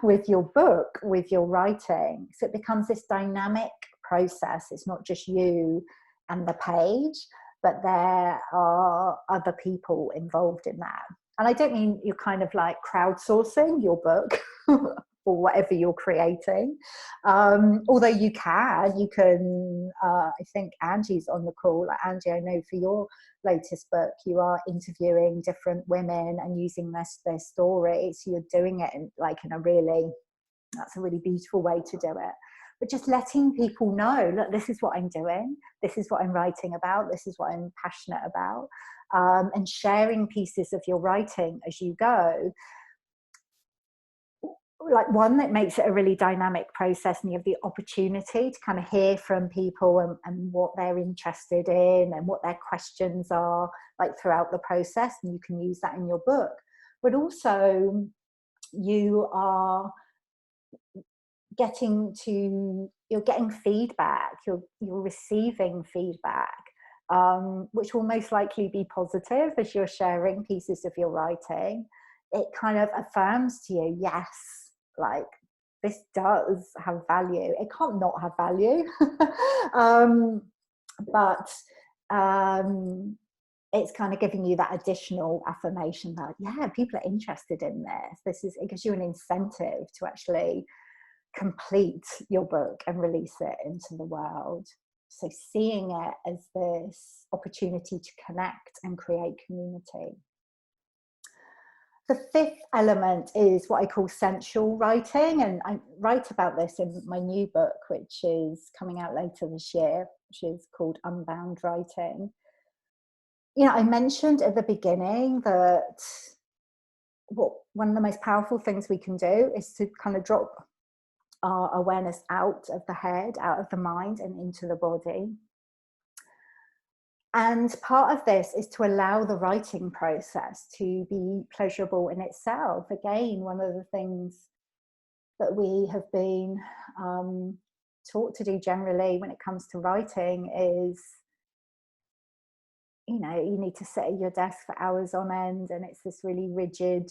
with your book, with your writing. So it becomes this dynamic process. It's not just you and the page, but there are other people involved in that. And I don't mean you're kind of like crowdsourcing your book or whatever you're creating. Although you can, I think Angie's on the call. Angie, I know for your latest book, you are interviewing different women and using their stories. So you're doing it that's a really beautiful way to do it. But just letting people know, look, this is what I'm doing. This is what I'm writing about. This is what I'm passionate about. And sharing pieces of your writing as you go like one that makes it a really dynamic process, and you have the opportunity to kind of hear from people and what they're interested in and what their questions are, like throughout the process, and you can use that in your book. But also you are you're getting feedback, you're receiving feedback, which will most likely be positive as you're sharing pieces of your writing. It kind of affirms to you, yes, like this does have value. It can't not have value. But it's kind of giving you that additional affirmation that, yeah, people are interested in this. It gives you an incentive to actually complete your book and release it into the world. So seeing it as this opportunity to connect and create community. The fifth element is what I call sensual writing, and I write about this in my new book, which is coming out later this year, which is called Unbound Writing. You know, I mentioned at the beginning that one of the most powerful things we can do is to kind of drop our awareness out of the head, out of the mind, and into the body. And part of this is to allow the writing process to be pleasurable in itself. Again, one of the things that we have been taught to do generally when it comes to writing is, you know, you need to sit at your desk for hours on end, and it's this really rigid,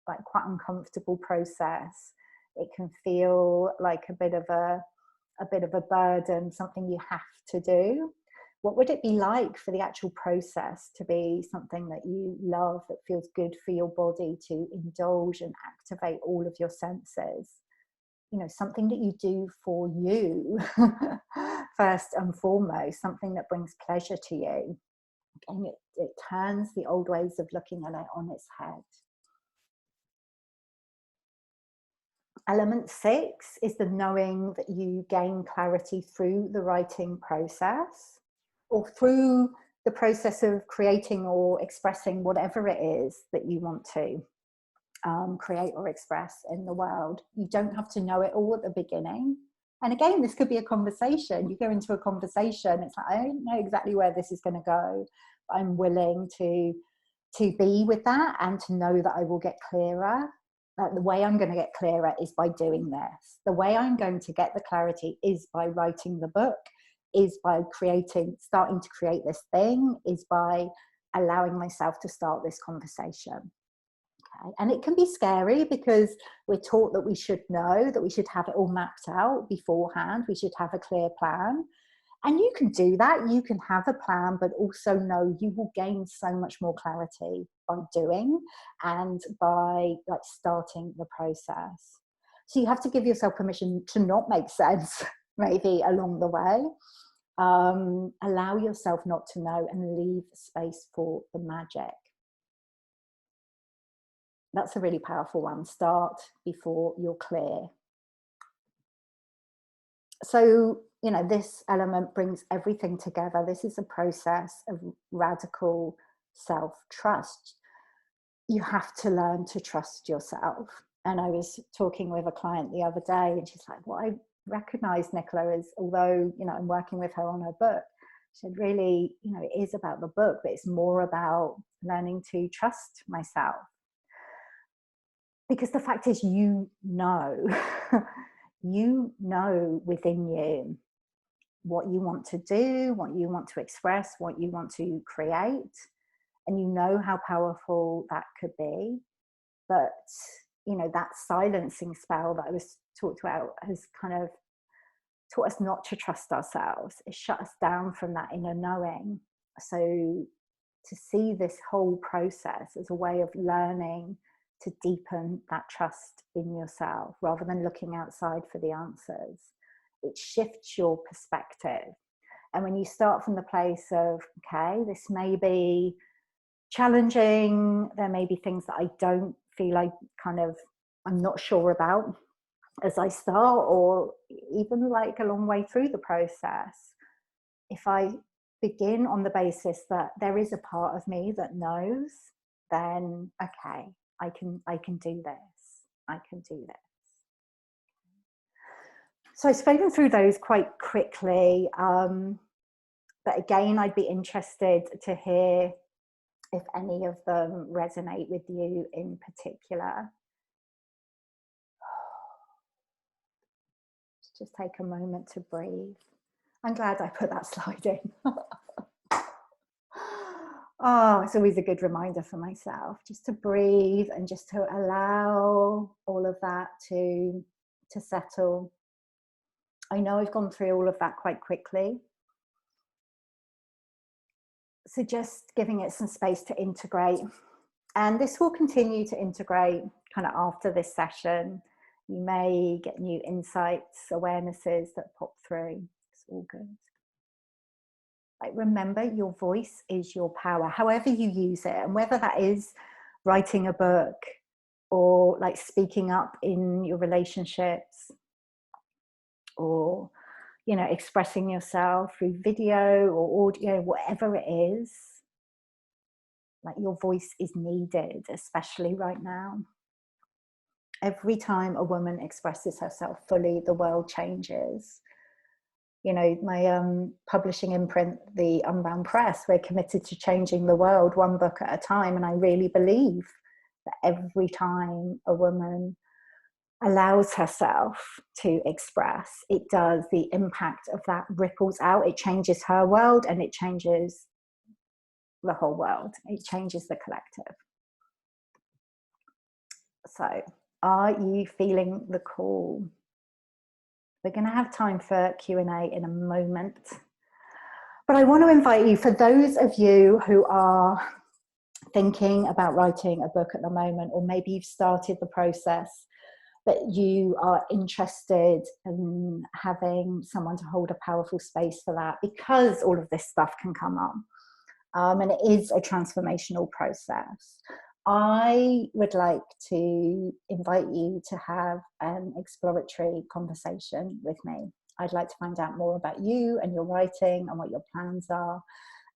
like quite uncomfortable process. It can feel like a bit of a burden, something you have to do. What would it be like for the actual process to be something that you love, that feels good for your body, to indulge and activate all of your senses? You know, something that you do for you first and foremost, something that brings pleasure to you. And it turns the old ways of looking at it on its head. Element 6 is the knowing that you gain clarity through the writing process, or through the process of creating or expressing whatever it is that you want to create or express in the world. You don't have to know it all at the beginning. And again, this could be a conversation. You go into a conversation, it's like, I don't know exactly where this is going to go, but I'm willing to be with that and to know that I will get clearer. The way I'm going to get clearer is by doing this. The way I'm going to get the clarity is by writing the book, is by starting to create this thing, is by allowing myself to start this conversation. Okay. And it can be scary because we're taught that we should know, that we should have it all mapped out beforehand, we should have a clear plan. And you can do that, you can have a plan, but also know you will gain so much more clarity by doing and by like starting the process. So you have to give yourself permission to not make sense, maybe along the way. Allow yourself not to know and leave space for the magic. That's a really powerful one. Start before you're clear. So, you know, this element brings everything together. This is a process of radical self-trust. You have to learn to trust yourself. And I was talking with a client the other day, and she's like, what I recognize, Nicola, is although, you know, I'm working with her on her book, she said, really, you know, it is about the book, but it's more about learning to trust myself. Because the fact is, you know, you know within you what you want to do, what you want to express, what you want to create, and you know how powerful that could be. But, you know, that silencing spell that I was talked about has kind of taught us not to trust ourselves. It shut us down from that inner knowing. So to see this whole process as a way of learning to deepen that trust in yourself rather than looking outside for the answers. It shifts your perspective. And when you start from the place of, okay, this may be challenging, there may be things that I don't feel I'm not sure about as I start, or even like a long way through the process. If I begin on the basis that there is a part of me that knows, then okay, I can do this. I can do this. So I've spoken through those quite quickly, but again, I'd be interested to hear if any of them resonate with you in particular. Just take a moment to breathe. I'm glad I put that slide in. Oh, it's always a good reminder for myself just to breathe and just to allow all of that to settle. I know I've gone through all of that quite quickly. So just giving it some space to integrate. And this will continue to integrate kind of after this session. You may get new insights, awarenesses that pop through. It's all good. Like, remember, your voice is your power, however you use it. And whether that is writing a book or like speaking up in your relationships, or, you know, expressing yourself through video or audio, whatever it is, like, your voice is needed, especially right now. Every time a woman expresses herself fully, the world changes. You know, my publishing imprint, the Unbound Press, we're committed to changing the world one book at a time. And I really believe that every time a woman allows herself to express, it does, the impact of that ripples out. It changes her world and it changes the whole world. It changes the collective. So, are you feeling the call? We're going to have time for Q&A in a moment. But I want to invite you, for those of you who are thinking about writing a book at the moment, or maybe you've started the process, but you are interested in having someone to hold a powerful space for that, because all of this stuff can come up. And it is a transformational process. I would like to invite you to have an exploratory conversation with me. I'd like to find out more about you and your writing and what your plans are.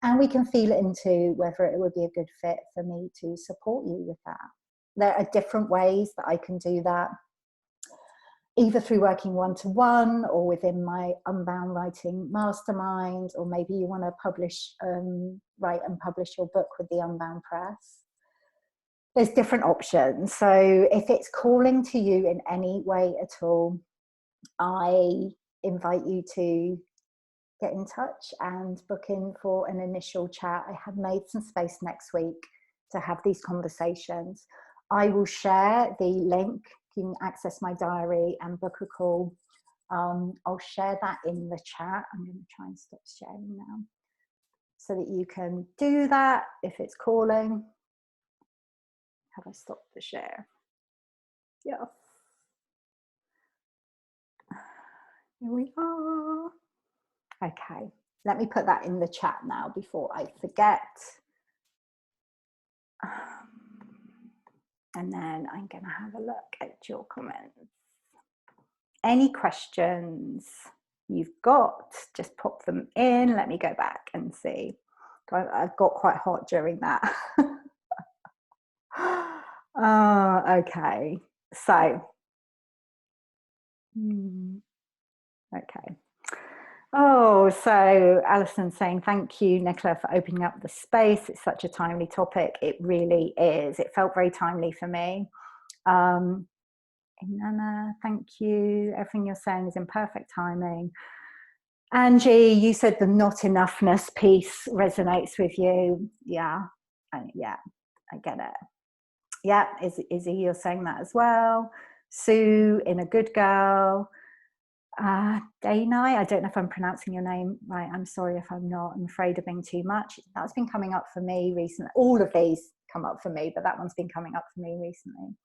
And we can feel into whether it would be a good fit for me to support you with that. There are different ways that I can do that, either through working one-to-one or within my Unbound Writing Mastermind, or maybe you want to publish, write and publish your book with the Unbound Press. There's different options. So if it's calling to you in any way at all, I invite you to get in touch and book in for an initial chat. I have made some space next week to have these conversations. I will share the link. You can access my diary and book a call. I'll share that in the chat. I'm going to try and stop sharing now so that you can do that if it's calling. Have I stopped the share? Yeah. Here we are. Okay, let me put that in the chat now before I forget. And then I'm going to have a look at your comments. Any questions you've got, just pop them in. Let me go back and see. I've got quite hot during that. Okay, so, okay. Oh, so Alison saying, thank you, Nicola, for opening up the space. It's such a timely topic. It really is. It felt very timely for me. Inanna, thank you. Everything you're saying is in perfect timing. Angie, you said the not enoughness piece resonates with you. Yeah, yeah, I get it. Yeah, Izzy, you're saying that as well. Sue, in a good girl. Danai, I don't know if I'm pronouncing your name right. I'm sorry if I'm not. I'm afraid of being too much. That's been coming up for me recently. All of these come up for me, but that one's been coming up for me recently.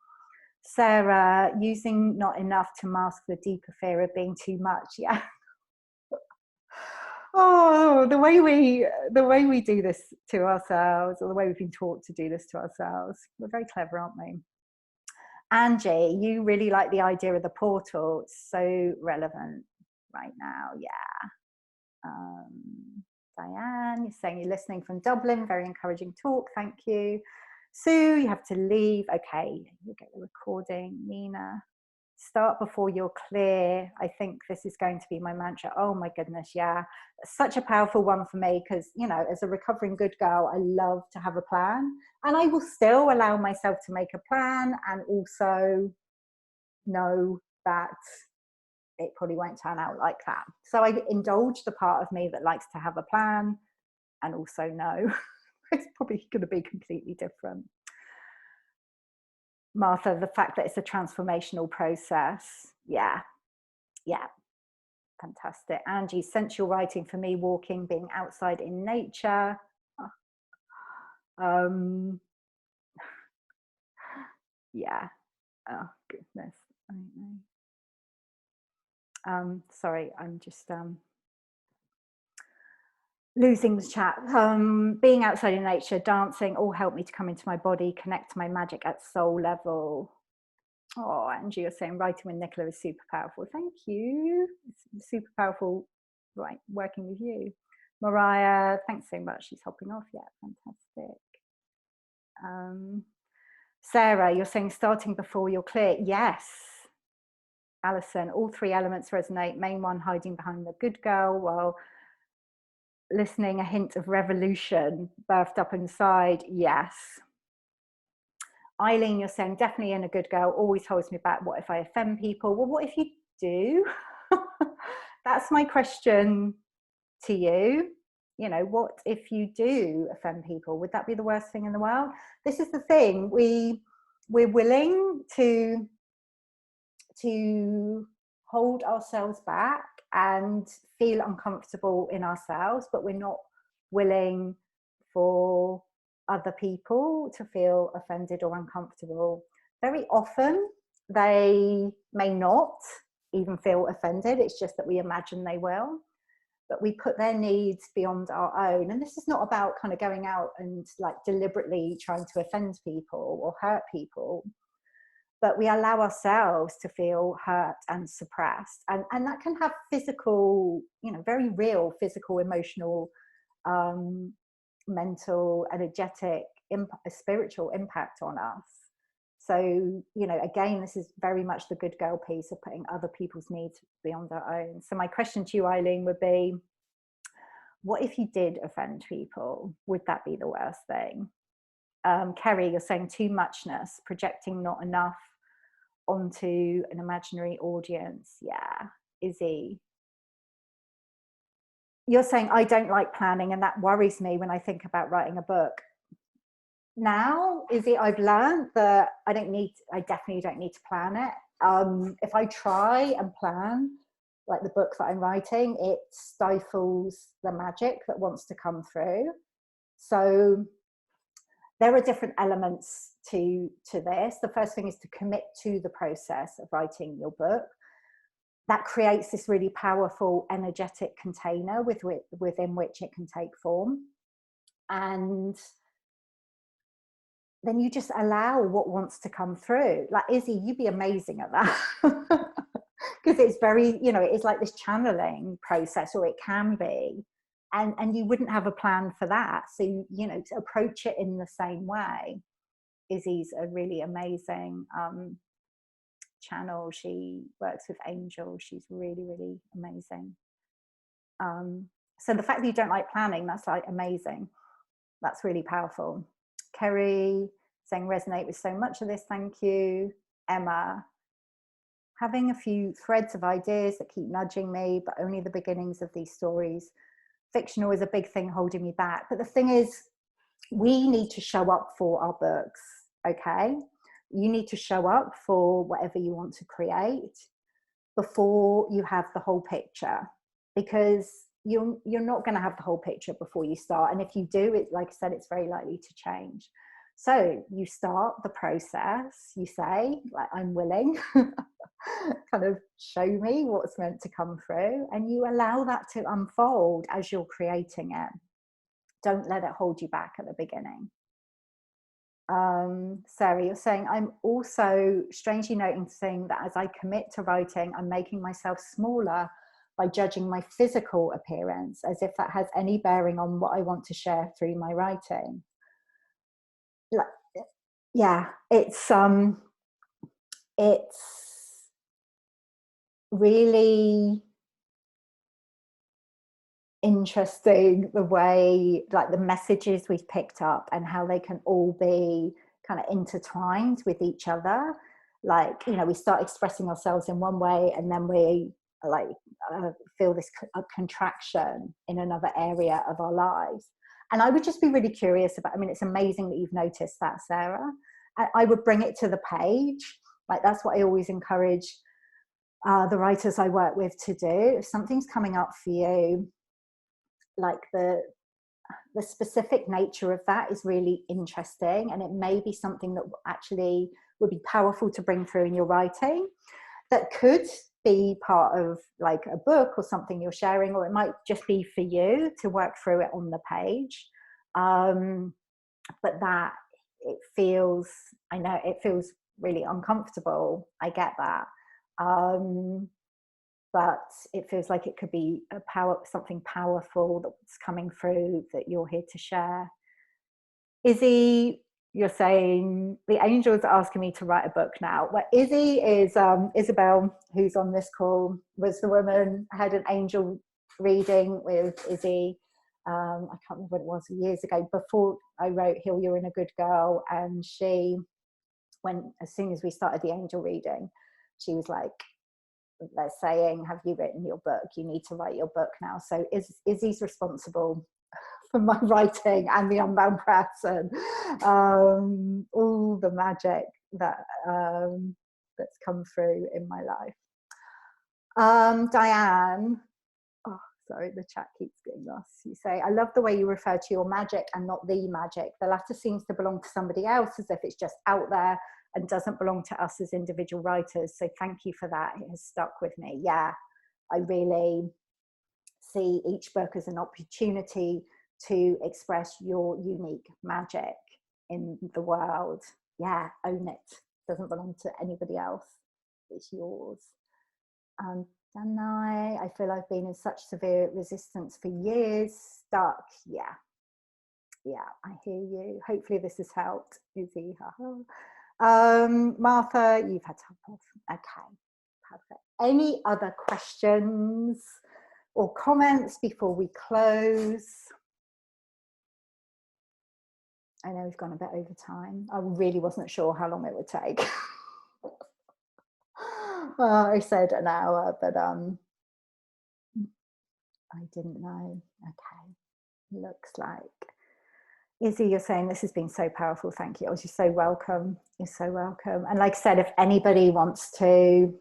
Sarah, using not enough to mask the deeper fear of being too much. Yeah. Oh, the way we do this to ourselves, or the way we've been taught to do this to ourselves. We're very clever, aren't we? Angie, you really like the idea of the portal. It's so relevant right now. Yeah. Diane, you're saying you're listening from Dublin. Very encouraging talk. Thank you. Sue, you have to leave. Okay, you'll get the recording. Nina, Start before you're clear. I think this is going to be my mantra. Oh my goodness, yeah. Such a powerful one for me because, you know, as a recovering good girl, I love to have a plan. And I will still allow myself to make a plan and also know that it probably won't turn out like that. So I indulge the part of me that likes to have a plan and also know it's probably going to be completely different. Martha, the fact that it's a transformational process. Yeah, yeah, fantastic. Angie, sensual writing for me, walking, being outside in nature. Yeah, oh goodness. I don't know. Sorry, I'm just losing the chat. Being outside in nature, dancing, all help me to come into my body, connect to my magic at soul level. Oh, Angie, you're saying writing with Nicola is super powerful. Thank you. It's super powerful, right, working with you. Mariah, thanks so much. She's hopping off. Yeah, fantastic. Sarah, you're saying starting before you're clear. Yes. Alison, all three elements resonate. Main one, hiding behind the good girl, while listening, a hint of revolution birthed up inside. Yes. Eileen, you're saying definitely in a good girl, always holds me back. What if I offend people? Well, what if you do? That's my question to you. You know, what if you do offend people? Would that be the worst thing in the world? This is the thing. We're willing to hold ourselves back and feel uncomfortable in ourselves, but we're not willing for other people to feel offended or uncomfortable. Very often they may not even feel offended, it's just that we imagine they will, but we put their needs beyond our own. And this is not about kind of going out and like deliberately trying to offend people or hurt people, but we allow ourselves to feel hurt and suppressed, and that can have physical, you know, very real physical, emotional, mental, energetic, spiritual impact on us. So, you know, again, this is very much the good girl piece of putting other people's needs beyond our own. So my question to you, Eileen, would be, what if you did offend people? Would that be the worst thing? Kerry, you're saying too muchness, projecting not enough onto an imaginary audience. Yeah. Izzy, you're saying I don't like planning and that worries me when I think about writing a book. Now, Izzy, I've learned that I definitely don't need to plan it. If I try and plan like the book that I'm writing, it stifles the magic that wants to come through. So there are different elements to this. The first thing is to commit to the process of writing your book. That creates this really powerful energetic container within which it can take form. And then you just allow what wants to come through. Like, Izzy, you'd be amazing at that. Because it's very, you know, it's like this channeling process, or it can be. And you wouldn't have a plan for that. So, you know, to approach it in the same way. Izzy's a really amazing channel. She works with angels. She's really, really amazing. So the fact that you don't like planning, that's like amazing. That's really powerful. Kerry saying resonate with so much of this. Thank you. Emma, having a few threads of ideas that keep nudging me, but only the beginnings of these stories. Fictional is a big thing holding me back. But the thing is, we need to show up for our books, okay? You need to show up for whatever you want to create before you have the whole picture, because you're not going to have the whole picture before you start. And if you do, it, like I said, it's very likely to change. So you start the process, you say, like, I'm willing, kind of show me what's meant to come through, and you allow that to unfold as you're creating it. Don't let it hold you back at the beginning. Sarah, you're saying, I'm also strangely noticing that as I commit to writing, I'm making myself smaller by judging my physical appearance, as if that has any bearing on what I want to share through my writing. Yeah, it's really interesting the way, like, the messages we've picked up and how they can all be kind of intertwined with each other. Like, you know, we start expressing ourselves in one way, and then we like feel this contraction in another area of our lives. And I would just be really curious about, I mean, it's amazing that you've noticed that, Sarah. I would bring it to the page. Like, that's what I always encourage the writers I work with to do. If something's coming up for you, like the specific nature of that is really interesting, and it may be something that actually would be powerful to bring through in your writing, that could be part of like a book or something you're sharing, or it might just be for you to work through it on the page. But that it feels, I know it feels really uncomfortable, I get that. But it feels like it could be something powerful that's coming through that you're here to share. Izzy, you're saying the angels are asking me to write a book now. Well, Izzy is Isabel, who's on this call, was the woman, had an angel reading with Izzy. I can't remember what it was, years ago, before I wrote Heal, You're in a Good Girl. And she, as soon as we started the angel reading, she was like, they're saying, have you written your book? You need to write your book now. So Izzy's responsible for my writing and the Unbound Press and all the magic that that's come through in my life. Diane, oh, sorry, the chat keeps getting lost. You say, I love the way you refer to your magic and not the magic. The latter seems to belong to somebody else, as if it's just out there and doesn't belong to us as individual writers. So thank you for that. It has stuck with me. Yeah, I really see each book as an opportunity to express your unique magic in the world. Yeah, own it. Doesn't belong to anybody else. It's yours. Danai, I feel I've been in such severe resistance for years. Stuck. Yeah, I hear you. Hopefully this has helped. Izzy, Martha, you've had to hop off. Okay, perfect. Any other questions or comments before we close? I know we've gone a bit over time. I really wasn't sure how long it would take. I said an hour, but I didn't know. Okay, looks like. Izzy, you're saying this has been so powerful. Thank you. You're so welcome. You're so welcome. And like I said, if anybody wants to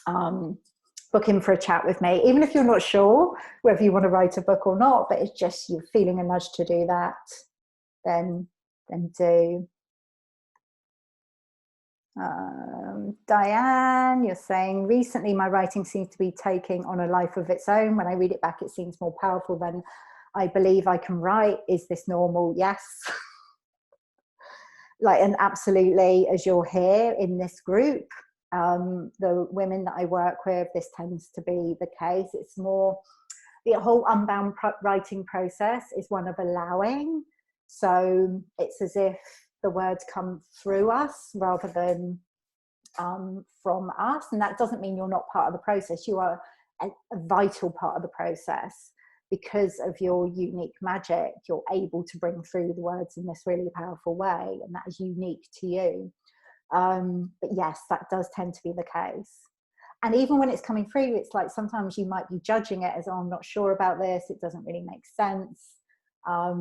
book in for a chat with me, even if you're not sure whether you want to write a book or not, but it's just you're feeling a nudge to do that, then do. Diane, you're saying, recently my writing seems to be taking on a life of its own. When I read it back, it seems more powerful than I believe I can write. Is this normal? Yes. Like, and absolutely, as you're here in this group, the women that I work with, this tends to be the case. It's more, the whole Unbound writing process is one of allowing. So it's as if the words come through us rather than from us. And that doesn't mean you're not part of the process. You are a vital part of the process. Because of your unique magic, you're able to bring through the words in this really powerful way, and that is unique to you. But yes, that does tend to be the case. And even when it's coming through, it's like sometimes you might be judging it as, oh, I'm not sure about this, it doesn't really make sense. I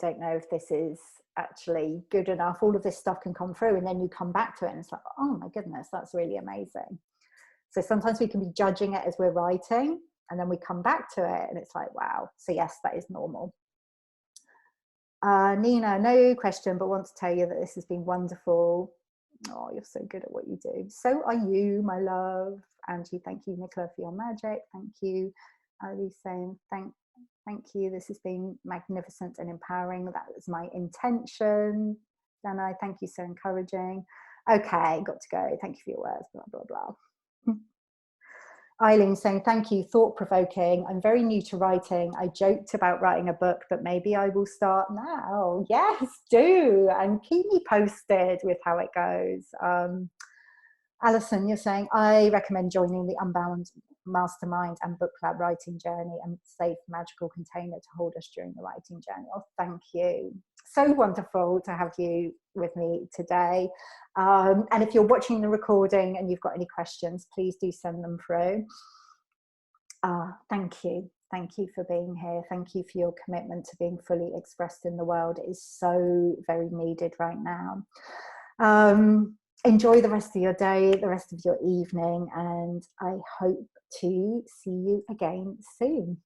don't know if this is actually good enough. All of this stuff can come through, and then you come back to it and it's like, oh my goodness, that's really amazing. So sometimes we can be judging it as we're writing, and then we come back to it and it's like, wow. So yes, that is normal. Nina, no question, but want to tell you that this has been wonderful. Oh, you're so good at what you do. So are you, my love. Angie, thank you. Nicola, for your magic. Thank you. Ali saying, thank you. This has been magnificent and empowering. That was my intention. Dana, thank you. So encouraging. Okay, got to go. Thank you for your words. Blah, blah, blah. Eileen saying, thank you, thought-provoking. I'm very new to writing. I joked about writing a book, but maybe I will start now. Yes, do. And keep me posted with how it goes. Alison, you're saying, I recommend joining the Unbound Mastermind and Book Club writing journey, and safe magical container to hold us during the writing journey. Oh, thank you. So wonderful to have you with me today. And if you're watching the recording and you've got any questions, please do send them through. Thank you. Thank you for being here. Thank you for your commitment to being fully expressed in the world. It is so very needed right now. Enjoy the rest of your day, the rest of your evening, and I hope to see you again soon.